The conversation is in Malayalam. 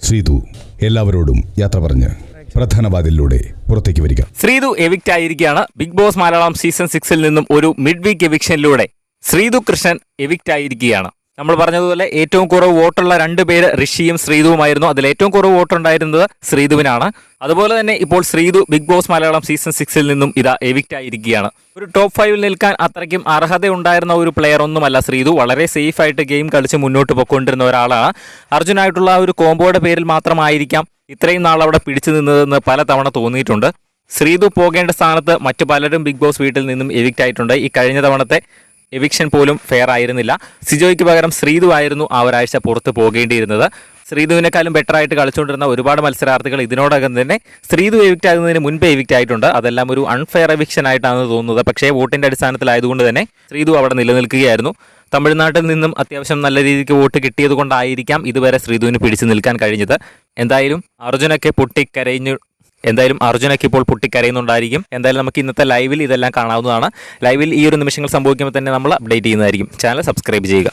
ശ്രീതു എല്ലാവരോടും യാത്ര പറഞ്ഞ് പ്രധാന വാതിലിലൂടെ പുറത്തേക്ക് വരിക. ശ്രീതു എവിക്റ്റ് ആയിരിക്കുകയാണ്. ബിഗ് ബോസ് മലയാളം സീസൺ 6 നിന്നും ഒരു മിഡ് വീക്ക് എവിക്ഷനിലൂടെ ശ്രീതു കൃഷ്ണൻ എവിക്റ്റ് ആയിരിക്കുകയാണ്. നമ്മൾ പറഞ്ഞതുപോലെ ഏറ്റവും കുറവ് വോട്ടുള്ള 2 പേര് ഋഷിയും ശ്രീതുവുമായിരുന്നു. അതിൽ ഏറ്റവും കുറവ് വോട്ടുണ്ടായിരുന്നത് ശ്രീതുവിനാണ്. അതുപോലെ തന്നെ ഇപ്പോൾ Sreethu Bigg Boss Malayalam season 6 നിന്നും ഇതാ എവിക്റ്റ് ആയിരിക്കുകയാണ്. ഒരു ടോപ്പ് 5 നിൽക്കാൻ അത്രയ്ക്കും അർഹതയുണ്ടായിരുന്ന ഒരു പ്ലെയർ ഒന്നുമല്ല ശ്രീതു. വളരെ സേഫ് ആയിട്ട് ഗെയിം കളിച്ച് മുന്നോട്ട് പോയിക്കൊണ്ടിരുന്ന ഒരാളാണ്. അർജുനായിട്ടുള്ള ഒരു കോംബോയുടെ പേരിൽ മാത്രമായിരിക്കാം ഇത്രയും നാൾ അവിടെ പിടിച്ചു നിന്നതെന്ന് പല തവണ തോന്നിയിട്ടുണ്ട്. ശ്രീതു പോകേണ്ട സ്ഥാനത്ത് മറ്റു പലരും ബിഗ് ബോസ് വീട്ടിൽ നിന്നും എവിക്റ്റ് ആയിട്ടുണ്ട്. ഈ കഴിഞ്ഞ തവണത്തെ എവിക്ഷൻ പോലും ഫെയർ ആയിരുന്നില്ല. സിജോയ്ക്ക് പകരം ശ്രീതു ആയിരുന്നു ആ ഒരാഴ്ച പുറത്ത് പോകേണ്ടിയിരുന്നത്. ശ്രീതുവിനേക്കാളും ബെറ്റർ ആയിട്ട് കളിച്ചുകൊണ്ടിരുന്ന ഒരുപാട് മത്സരാർത്ഥികൾ ഇതിനോടകം തന്നെ ശ്രീതു എവിക്റ്റ് ആകുന്നതിന് മുൻപേ എവിക്റ്റ് ആയിട്ടുണ്ട്. അതെല്ലാം ഒരു അൺഫെയർ എവിക്ഷൻ ആയിട്ടാണ് തോന്നുന്നത്. പക്ഷേ വോട്ടിന്റെ അടിസ്ഥാനത്തിലായതുകൊണ്ട് തന്നെ ശ്രീതു അവിടെ നിലനിൽക്കുകയായിരുന്നു. തമിഴ്നാട്ടിൽ നിന്നും അത്യാവശ്യം നല്ല രീതിക്ക് വോട്ട് കിട്ടിയത് കൊണ്ടായിരിക്കാം ഇതുവരെ ശ്രീതുവിന് പിടിച്ചു നിൽക്കാൻ കഴിഞ്ഞത്. എന്തായാലും അർജുനൊക്കെ ഇപ്പോൾ പൊട്ടിക്കരയുന്നുണ്ടായിരിക്കും. എന്തായാലും നമുക്ക് ഇന്നത്തെ ലൈവിൽ ഇതെല്ലാം കാണാവുന്നതാണ്. ലൈവിൽ ഈ ഒരു നിമിഷങ്ങൾ സംഭവിക്കുമ്പോൾ തന്നെ നമ്മൾ അപ്ഡേറ്റ് ചെയ്യുന്നതായിരിക്കും. ചാനൽ സബ്സ്ക്രൈബ് ചെയ്യുക.